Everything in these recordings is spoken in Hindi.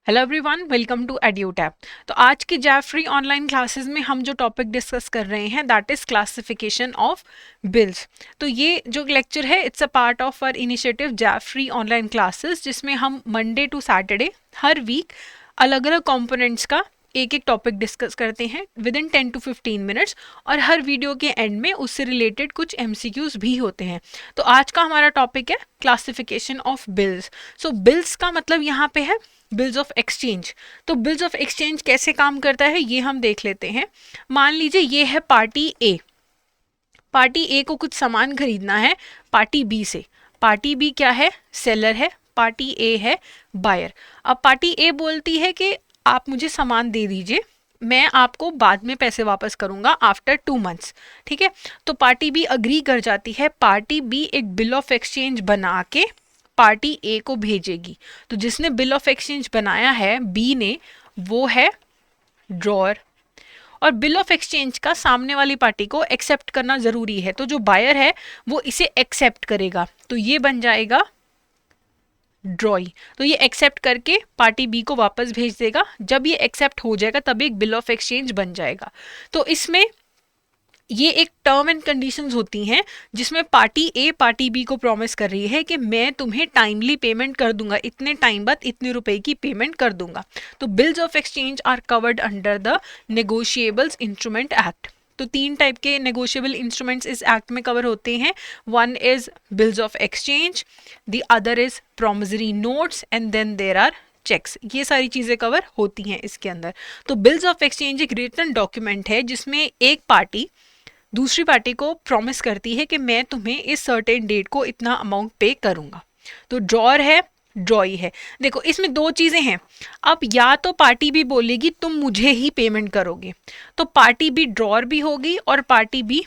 Hello everyone, welcome to Edutap. तो आज की जैब फ्री ऑनलाइन क्लासेस में हम जो टॉपिक डिस्कस कर रहे हैं that is classification of bills. तो ये जो लेक्चर है it's a part of our initiative JAIIB free online classes, जिसमें हम मंडे टू सैटरडे हर वीक अलग अलग कंपोनेंट्स का एक एक टॉपिक डिस्कस करते हैं विद इन 10 to 15 मिनट्स, और हर वीडियो के एंड में उससे रिलेटेड कुछ एमसीक्यूज भी होते हैं। तो आज का हमारा टॉपिक है classification of bills. So bills का मतलब यहाँ पे है बिल्स ऑफ एक्सचेंज। तो बिल्स ऑफ एक्सचेंज कैसे काम करता है ये हम देख लेते हैं। मान लीजिए ये है पार्टी ए। पार्टी ए को कुछ सामान खरीदना है पार्टी बी से। पार्टी बी क्या है? सेलर है। पार्टी ए है बायर। अब पार्टी ए बोलती है कि आप मुझे सामान दे दीजिए, मैं आपको बाद में पैसे वापस करूंगा आफ्टर 2 मंथ्स। ठीक है, तो पार्टी बी अग्री कर जाती है। पार्टी बी एक बिल ऑफ एक्सचेंज बना के पार्टी ए को भेजेगी। तो जिसने बिल ऑफ एक्सचेंज बनाया है बी ने, वो है ड्रॉअर। और बिल ऑफ एक्सचेंज का सामने वाली पार्टी को एक्सेप्ट करना जरूरी है, तो जो बायर है वो इसे एक्सेप्ट करेगा, तो ये बन जाएगा ड्रॉई। तो ये एक्सेप्ट करके पार्टी बी को वापस भेज देगा। जब ये एक्सेप्ट हो जाएगा तब एक बिल ऑफ एक्सचेंज बन जाएगा। तो इसमें ये एक टर्म एंड कंडीशंस होती हैं जिसमें पार्टी ए पार्टी बी को प्रॉमिस कर रही है कि मैं तुम्हें टाइमली पेमेंट कर दूंगा, इतने टाइम बाद इतने रुपए की पेमेंट कर दूंगा। तो bills of exchange are covered under the negotiables instrument act. तो 3 टाइप के नेगोशिएबल इंस्ट्रूमेंट्स इस एक्ट में कवर होते हैं। One is bills of exchange, the other is promissory notes, and then there are cheques. ये सारी चीजें कवर होती हैं इसके अंदर। तो बिल्स ऑफ एक्सचेंज एक रिटन डॉक्यूमेंट है जिसमें एक पार्टी दूसरी पार्टी को प्रॉमिस करती है कि मैं तुम्हें इस सर्टेन डेट को इतना अमाउंट पे करूंगा। तो ड्रॉअर है, ड्रॉई है। देखो इसमें दो चीजें हैं। अब या तो पार्टी बी बोलेगी तुम मुझे ही पेमेंट करोगे, तो पार्टी बी ड्रॉअर भी होगी और पार्टी बी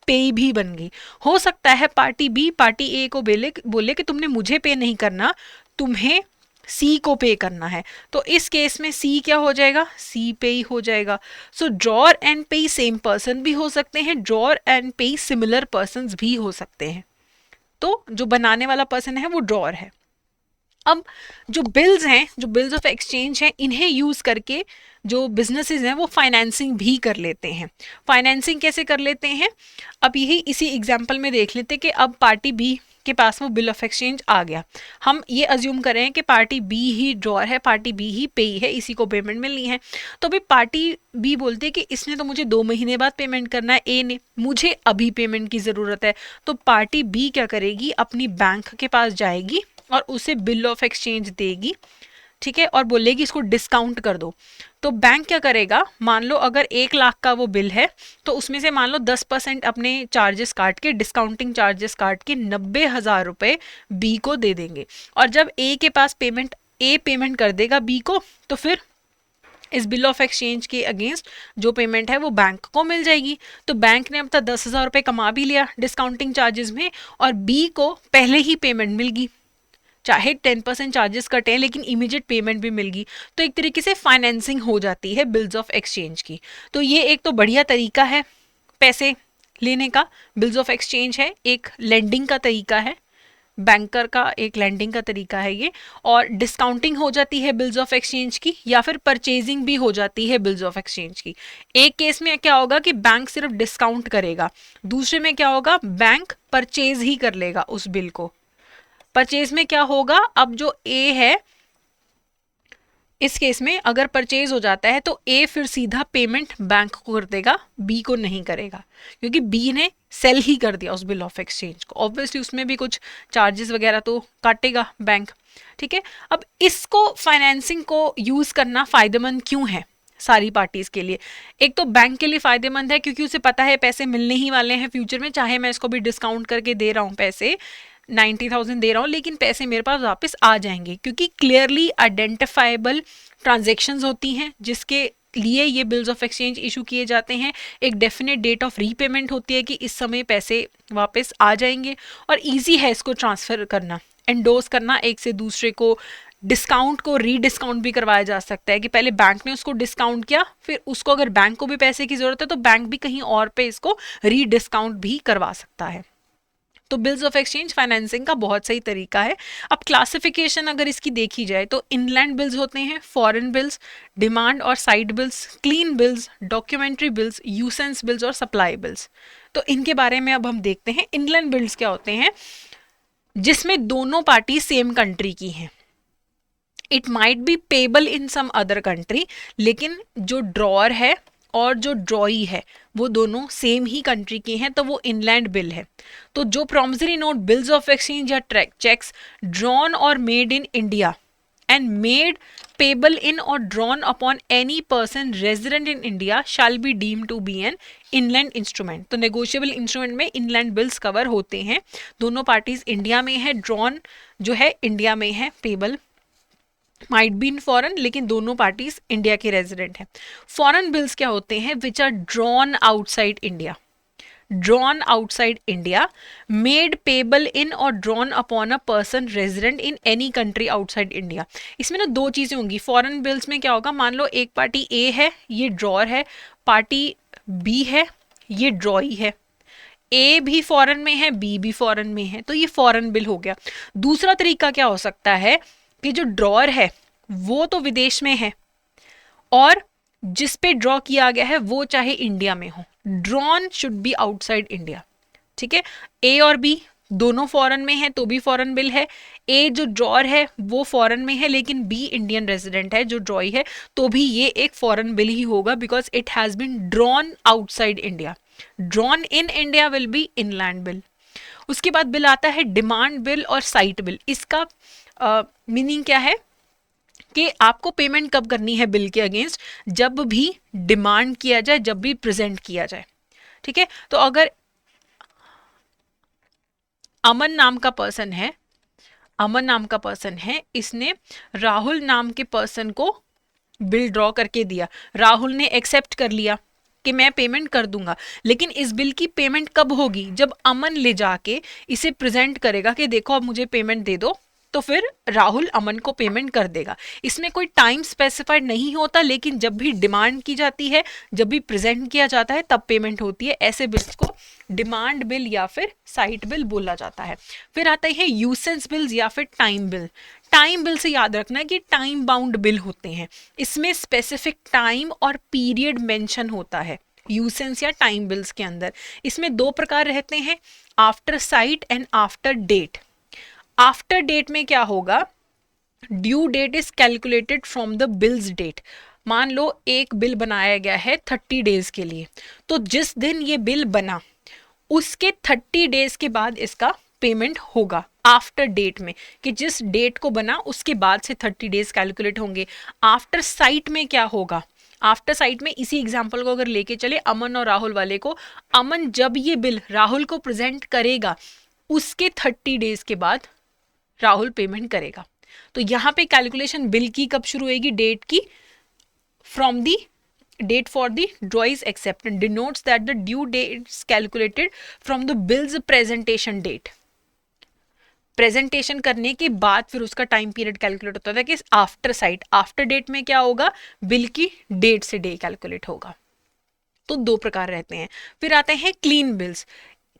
पे भी बन गई। हो सकता है पार्टी बी पार्टी ए को बोले कि तुमने मुझे पे नहीं करना, तुम्हें सी को पे करना है। तो इस केस में सी क्या हो जाएगा? सी पे ही हो जाएगा। सो ड्रॉअर एंड पे सेम पर्सन भी हो सकते हैं, ड्रॉअर एंड पे सिमिलर पर्सन भी हो सकते हैं। तो जो बनाने वाला पर्सन है वो ड्रॉअर है। अब जो बिल्स हैं, जो बिल्स ऑफ एक्सचेंज हैं, इन्हें यूज करके जो बिजनेसेस हैं वो फाइनेंसिंग भी कर लेते हैं। फाइनेंसिंग कैसे कर लेते हैं? अब यही इसी एग्जांपल में देख लेते हैं कि अब पार्टी बी के पास वो बिल ऑफ एक्सचेंज आ गया। हम ये अज्यूम करें कि पार्टी बी ही ड्रॉअर है, पार्टी बी ही पे है, इसी को पेमेंट मिलनी है। तो अभी पार्टी बी बोलती है कि इसने तो मुझे 2 महीने बाद पेमेंट करना है, ए ने मुझे अभी पेमेंट की ज़रूरत है। तो पार्टी बी क्या करेगी? अपनी बैंक के पास जाएगी और उसे बिल ऑफ एक्सचेंज देगी। ठीक है, और बोलेगी इसको डिस्काउंट कर दो। तो बैंक क्या करेगा? मान लो अगर 1 लाख का वो बिल है तो उसमें से मान लो 10% अपने चार्जेस काट के, डिस्काउंटिंग चार्जेस काट के 90,000 रुपए बी को दे देंगे। और जब ए के पास ए पेमेंट कर देगा बी को, तो फिर इस बिल ऑफ एक्सचेंज के अगेंस्ट जो पेमेंट है वो बैंक को मिल जाएगी। तो बैंक ने अब तक 10,000 रुपये कमा भी लिया डिस्काउंटिंग चार्जेस में, और बी को पहले ही पेमेंट मिल गई, चाहे 10% चार्जेस कटे लेकिन इमीडिएट पेमेंट भी मिल गई। तो एक तरीके से फाइनेंसिंग हो जाती है बिल्स ऑफ एक्सचेंज की। तो ये एक तो बढ़िया तरीका है पैसे लेने का, बिल्स ऑफ एक्सचेंज है, एक लेंडिंग का तरीका है, बैंकर का एक लेंडिंग का तरीका है ये। और डिस्काउंटिंग हो जाती है बिल्स ऑफ एक्सचेंज की, या फिर परचेजिंग भी हो जाती है बिल्स ऑफ एक्सचेंज की। एक केस में क्या होगा कि बैंक सिर्फ डिस्काउंट करेगा, दूसरे में क्या होगा? बैंक परचेज ही कर लेगा उस बिल को। परचेज में क्या होगा? अब जो ए है, इस केस में अगर परचेज हो जाता है तो ए फिर सीधा पेमेंट बैंक को कर देगा, बी को नहीं करेगा, क्योंकि बी ने सेल ही कर दिया उस बिल ऑफ एक्सचेंज को। ऑब्वियसली उसमें भी कुछ चार्जेस वगैरह तो काटेगा बैंक। ठीक है, अब इसको फाइनेंसिंग को यूज करना फायदेमंद क्यों है सारी पार्टीज के लिए? एक तो बैंक के लिए फायदेमंद है क्योंकि उसे पता है पैसे मिलने ही वाले हैं फ्यूचर में, चाहे मैं इसको भी डिस्काउंट करके दे रहा हूँ पैसे, 90,000 दे रहा हूँ, लेकिन पैसे मेरे पास वापस आ जाएंगे, क्योंकि क्लियरली आइडेंटिफाइबल ट्रांजेक्शन्स होती हैं जिसके लिए ये बिल्स ऑफ एक्सचेंज इशू किए जाते हैं। एक डेफिनेट डेट ऑफ रीपेमेंट होती है कि इस समय पैसे वापस आ जाएंगे, और इजी है इसको ट्रांसफर करना, एंडोर्स करना एक से दूसरे को। डिस्काउंट को रीडिस्काउंट भी करवाया जा सकता है कि पहले बैंक ने उसको डिस्काउंट किया, फिर उसको अगर बैंक को भी पैसे की जरूरत है तो बैंक भी कहीं और पे इसको रीडिस्काउंट भी करवा सकता है। तो बिल्स ऑफ एक्सचेंज फाइनेंसिंग का बहुत सही तरीका है। अब क्लासिफिकेशन अगर इसकी देखी जाए तो इनलैंड बिल्स होते हैं, फॉरेन बिल्स, डिमांड और sight bills, clean bills, documentary bills, usance bills और सप्लाई बिल्स। तो इनके बारे में अब हम देखते हैं। इनलैंड बिल्स क्या होते हैं? जिसमें दोनों पार्टी सेम कंट्री की हैं। It might be payable in some other country, लेकिन जो ड्रॉअर है और जो ड्रॉई है वो दोनों सेम ही कंट्री के हैं, तो वो इनलैंड बिल है। तो जो promissory note, bills of exchange या चेक्स ड्रॉन और made in India and made payable in or drawn upon any person resident in India shall be deemed to be an inland instrument। तो negotiable instrument में inland bills cover होते हैं। दोनों parties इंडिया में है, drawn जो है इंडिया में है, payable might be in foreign, लेकिन दोनों पार्टीज इंडिया के रेजिडेंट हैं। फॉरेन बिल्स क्या होते हैं? Which are drawn outside India, drawn outside India, made payable in or drawn upon a person resident in any country outside India। इसमें ना दो चीजें होंगी। फॉरेन बिल्स में क्या होगा, मान लो एक पार्टी ए है, ये ड्रॉर है, पार्टी बी है, ये ड्रॉई है। ए भी फॉरेन में है, बी भी फॉरेन में है, तो ये फॉरेन बिल हो गया। दूसरा तरीका क्या हो सकता है कि जो ड्रॉर है वो तो विदेश में है और जिस पे ड्रॉ किया गया है वो चाहे इंडिया में हो। Drawn should be outside India, ठीक है। ए और बी दोनों फॉरेन में है तो भी फॉरेन बिल है। ए जो ड्रॉर है वो फॉरेन में है, लेकिन बी इंडियन रेजिडेंट है जो ड्रॉई है, तो भी ये एक फॉरेन बिल ही होगा, because it has been drawn outside India. Drawn in India will be inland bill. उसके बाद बिल आता है डिमांड बिल और साइट बिल। इसका मीनिंग क्या है कि आपको पेमेंट कब करनी है बिल के अगेंस्ट? जब भी डिमांड किया जाए, जब भी प्रेजेंट किया जाए, ठीक है। तो अगर अमन नाम का पर्सन है, अमन नाम का पर्सन है, इसने राहुल नाम के पर्सन को बिल ड्रॉ करके दिया, राहुल ने एक्सेप्ट कर लिया कि मैं पेमेंट कर दूंगा, लेकिन इस बिल की पेमेंट कब होगी? जब अमन ले जाके इसे प्रेजेंट करेगा कि देखो अब मुझे पेमेंट दे दो, तो फिर राहुल अमन को पेमेंट कर देगा। इसमें कोई टाइम स्पेसिफाइड नहीं होता, लेकिन जब भी डिमांड की जाती है, जब भी प्रेजेंट किया जाता है, तब पेमेंट होती है। ऐसे बिल्स को डिमांड बिल या फिर साइट बिल बोला जाता है। फिर आता है यूसेंस बिल्स या फिर टाइम बिल। टाइम बिल से याद रखना है कि टाइम बाउंड बिल होते हैं, इसमें स्पेसिफिक टाइम और पीरियड मेंशन होता है यूसेंस या टाइम बिल्स के अंदर। इसमें दो प्रकार रहते हैं, after sight and after date. After date में क्या होगा? Due date is calculated from the bills date. मान लो एक बिल बनाया गया है 30 डेज के लिए, तो जिस दिन ये बिल बना उसके 30 डेज के बाद इसका पेमेंट होगा आफ्टर डेट में, कि जिस डेट को बना उसके बाद से 30 डेज कैलकुलेट होंगे। आफ्टर साइट में क्या होगा? आफ्टर साइट में इसी एग्जाम्पल को अगर लेके चले अमन और राहुल वाले को, अमन जब ये बिल राहुल को प्रेजेंट करेगा उसके 30 डेज के बाद राहुल पेमेंट करेगा। तो यहाँ पे कैलकुलेशन बिल की कब शुरू होगी? डेट की, from the date for the drawings acceptance denotes that the due date is calculated from the bill's presentation date। Presentation करने के बाद फिर उसका टाइम पीरियड कैलकुलेट होता है कि आफ्टर साइट। आफ्टर डेट में क्या होगा? बिल की डेट से डे कैलकुलेट होगा। तो दो प्रकार रहते हैं। फिर आते हैं क्लीन बिल्स।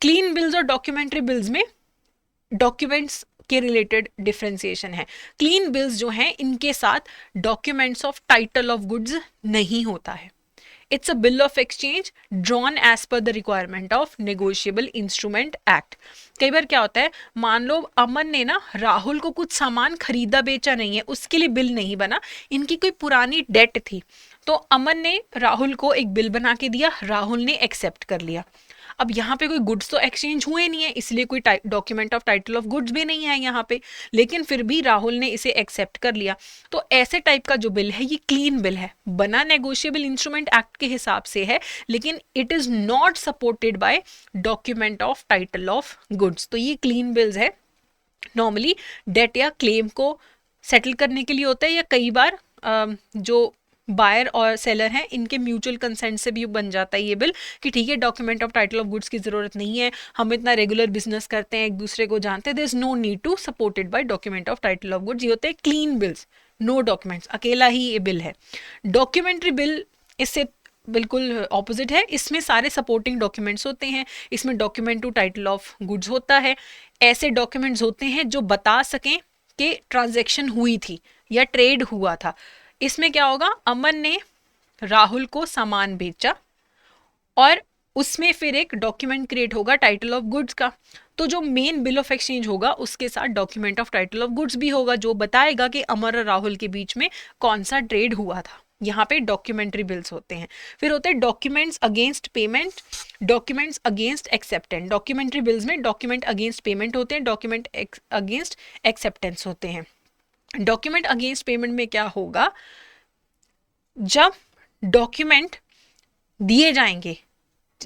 क्लीन बिल्स और डॉक्यूमेंट्री बिल्स में डॉक्यूमेंट्स के रिलेटेड डिफरेंशिएशन है। क्लीन बिल्स जो हैं इनके साथ documents of title of goods नहीं होता है। It's a bill of exchange drawn as per the requirement of negotiable instrument act. कई बार क्या होता है, मान लो अमन ने ना राहुल को कुछ सामान खरीदा बेचा नहीं है, उसके लिए बिल नहीं बना, इनकी कोई पुरानी डेट थी, तो अमन ने राहुल को एक बिल बना के दिया, राहुल ने एक्सेप्ट कर लिया। अब यहाँ पे कोई गुड्स तो एक्सचेंज हुए नहीं है, इसलिए कोई document of title of goods भी नहीं है यहाँ पे, लेकिन फिर भी राहुल ने इसे एक्सेप्ट कर लिया। तो ऐसे टाइप का जो बिल है ये क्लीन बिल है, बना नेगोशिएबल इंस्ट्रूमेंट एक्ट के हिसाब से है, लेकिन it is not supported by document of title of goods. तो ये क्लीन बिल्स है, नॉर्मली डेट या क्लेम को सेटल करने के लिए होता है, या कई बार जो बायर और सेलर हैं इनके म्यूचुअल कंसेंट से भी बन जाता है ये बिल, कि ठीक है document of title of goods की जरूरत नहीं है, हम इतना रेगुलर बिजनेस करते हैं, एक दूसरे को जानते हैं, there is no need to supported by document of title of goods. ये होते हैं क्लीन बिल्स, नो डॉक्यूमेंट्स, अकेला ही ये बिल है। डॉक्यूमेंट्री बिल इससे बिल्कुल ऑपोजिट है। इसमें सारे सपोर्टिंग डॉक्यूमेंट्स होते हैं, इसमें document to title of goods होता है, ऐसे डॉक्यूमेंट्स होते हैं जो बता सकें कि ट्रांजैक्शन हुई थी या ट्रेड हुआ था। इसमें क्या होगा, अमन ने राहुल को सामान बेचा और उसमें फिर एक डॉक्यूमेंट क्रिएट होगा टाइटल ऑफ गुड्स का। तो जो मेन बिल ऑफ एक्सचेंज होगा उसके साथ document of title of goods भी होगा, जो बताएगा कि अमर और राहुल के बीच में कौन सा ट्रेड हुआ था। यहाँ पे डॉक्यूमेंट्री बिल्स होते हैं। फिर होते हैं documents against payment, documents against acceptance. Documentary bills में डॉक्यूमेंट अगेंस्ट पेमेंट होते हैं, डॉक्यूमेंट अगेंस्ट एक्सेप्टेंस होते हैं। डॉक्यूमेंट अगेंस्ट पेमेंट में क्या होगा, जब डॉक्यूमेंट दिए जाएंगे,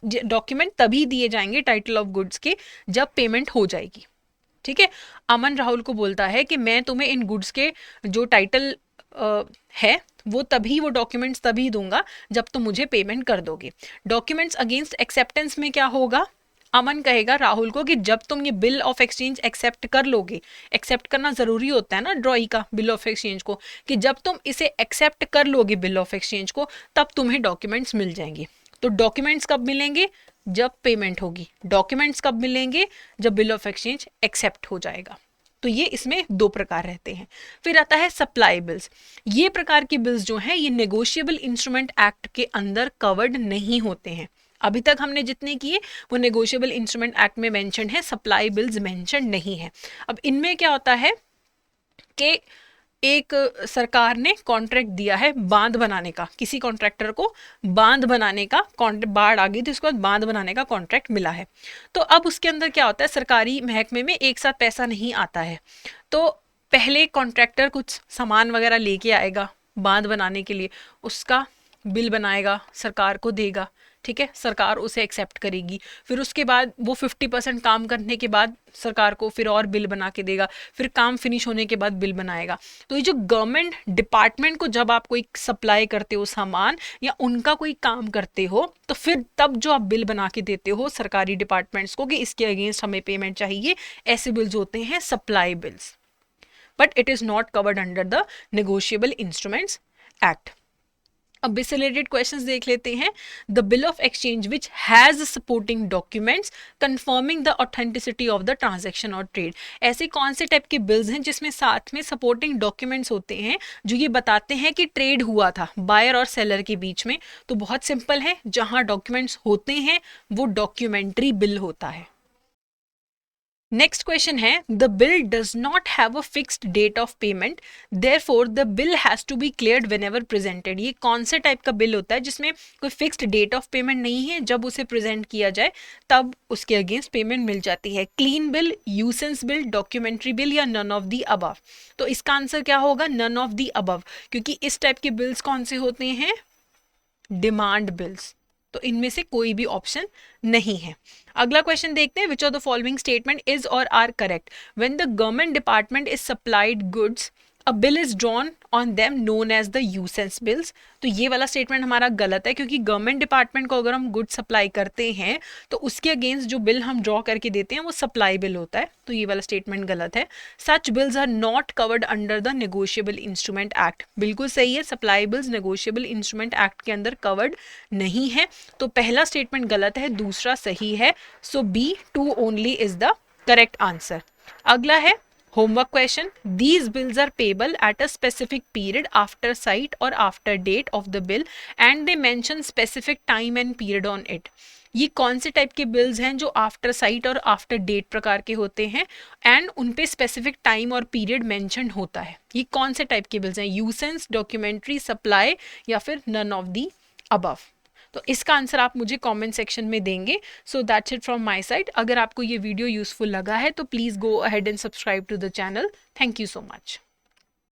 डॉक्यूमेंट तभी दिए जाएंगे टाइटल ऑफ गुड्स के जब पेमेंट हो जाएगी। ठीक है, अमन राहुल को बोलता है कि मैं तुम्हें इन गुड्स के जो टाइटल है वो डॉक्यूमेंट्स तभी दूंगा जब तुम मुझे पेमेंट कर दोगे। डॉक्यूमेंट्स अगेंस्ट एक्सेप्टेंस में क्या होगा, अमन कहेगा राहुल को कि जब तुम ये बिल ऑफ एक्सचेंज एक्सेप्ट कर लोगे, एक्सेप्ट करना जरूरी होता है ना ड्रॉई का बिल ऑफ एक्सचेंज को, कि जब तुम इसे एक्सेप्ट कर लोगे बिल ऑफ एक्सचेंज को तब तुम्हें डॉक्यूमेंट्स मिल जाएंगे। तो डॉक्यूमेंट्स कब मिलेंगे, जब पेमेंट होगी। डॉक्यूमेंट्स कब मिलेंगे, जब बिल ऑफ एक्सचेंज एक्सेप्ट हो जाएगा। तो ये इसमें दो प्रकार रहते हैं। फिर आता है सप्लाई बिल्स। ये प्रकार की बिल्स जो हैं ये नेगोशिएबल इंस्ट्रूमेंट एक्ट के अंदर कवर्ड नहीं होते हैं। अभी तक हमने जितने किए वो नेगोशिएबल इंस्ट्रूमेंट एक्ट में मेंशन है, सप्लाई बिल्स मेंशन नहीं है। अब इनमें क्या होता है कि एक सरकार ने कॉन्ट्रैक्ट दिया है बांध बनाने का, किसी कॉन्ट्रैक्टर को बांध बनाने का, बाढ़ आ गई थी उसके बाद बांध बनाने का कॉन्ट्रैक्ट मिला है। तो अब उसके अंदर क्या होता है, सरकारी महकमे में एक साथ पैसा नहीं आता है। तो पहले कॉन्ट्रैक्टर कुछ सामान वगैरह लेके आएगा बांध बनाने के लिए, उसका बिल बनाएगा, सरकार को देगा। ठीक है, सरकार उसे एक्सेप्ट करेगी। फिर उसके बाद वो 50% काम करने के बाद सरकार को फिर और बिल बना के देगा, फिर काम फिनिश होने के बाद बिल बनाएगा। तो ये जो गवर्नमेंट डिपार्टमेंट को जब आप कोई सप्लाई करते हो सामान या उनका कोई काम करते हो, तो फिर तब जो आप बिल बना के देते हो सरकारी डिपार्टमेंट्स को कि इसके अगेंस्ट हमें पेमेंट चाहिए, ऐसे बिल्स होते हैं supply bills. But it is not covered under the negotiable instruments act. अब इससे रिलेटेड क्वेश्चंस देख लेते हैं। The bill of exchange which has supporting documents confirming the authenticity of the transaction और ट्रेड। ऐसे कौन से टाइप के बिल्स हैं जिसमें साथ में सपोर्टिंग डॉक्यूमेंट्स होते हैं जो ये बताते हैं कि ट्रेड हुआ था बायर और सेलर के बीच में? तो बहुत सिंपल है, जहां डॉक्यूमेंट्स होते हैं वो डॉक्यूमेंट्री बिल होता है। नेक्स्ट क्वेश्चन है, the bill does not have a fixed date of payment, therefore the bill has to be cleared whenever presented. ये कौन से टाइप का बिल होता है जिसमें कोई फिक्स्ड डेट ऑफ पेमेंट नहीं है, जब उसे प्रेजेंट किया जाए तब उसके अगेंस्ट पेमेंट मिल जाती है? Clean bill, usance bill, documentary bill या नन ऑफ दी अबव? तो इसका आंसर क्या होगा, नन ऑफ दी अबव, क्योंकि इस टाइप के बिल्स कौन से होते हैं, डिमांड बिल्स। तो इनमें से कोई भी ऑप्शन नहीं है। अगला क्वेश्चन देखते हैं, which of the following statement is or are correct? When the government department is supplied goods a bill is drawn on them known as the usance bills. तो ये वाला स्टेटमेंट हमारा गलत है, क्योंकि गवर्नमेंट डिपार्टमेंट को अगर हम गुड सप्लाई करते हैं तो उसके अगेंस्ट जो बिल हम ड्रॉ करके देते हैं वो सप्लाई बिल होता है। तो ये वाला स्टेटमेंट गलत है। Such bills are not covered under the negotiable instrument act. बिल्कुल सही है, supply bills negotiable instrument act के अंदर कवर्ड नहीं है। तो पहला स्टेटमेंट गलत है, दूसरा सही है। So B 2 only is the correct answer. अगला है homework question. These bills are payable at a specific period after sight or after date of the bill and they mention specific time and period on it. ये कौन से टाइप के बिल्स हैं जो आफ्टर साइट और आफ्टर डेट प्रकार के होते हैं एंड उन पे स्पेसिफिक टाइम और पीरियड मेंशन होता है? ये कौन से टाइप के बिल्स हैं, यूसेंस, डॉक्यूमेंट्री, सप्लाई या फिर नन ऑफ दी अबव? तो इसका आंसर आप मुझे कमेंट सेक्शन में देंगे। So that's it from my side. अगर आपको ये वीडियो यूजफुल लगा है तो please go ahead and subscribe to the channel. Thank you so much.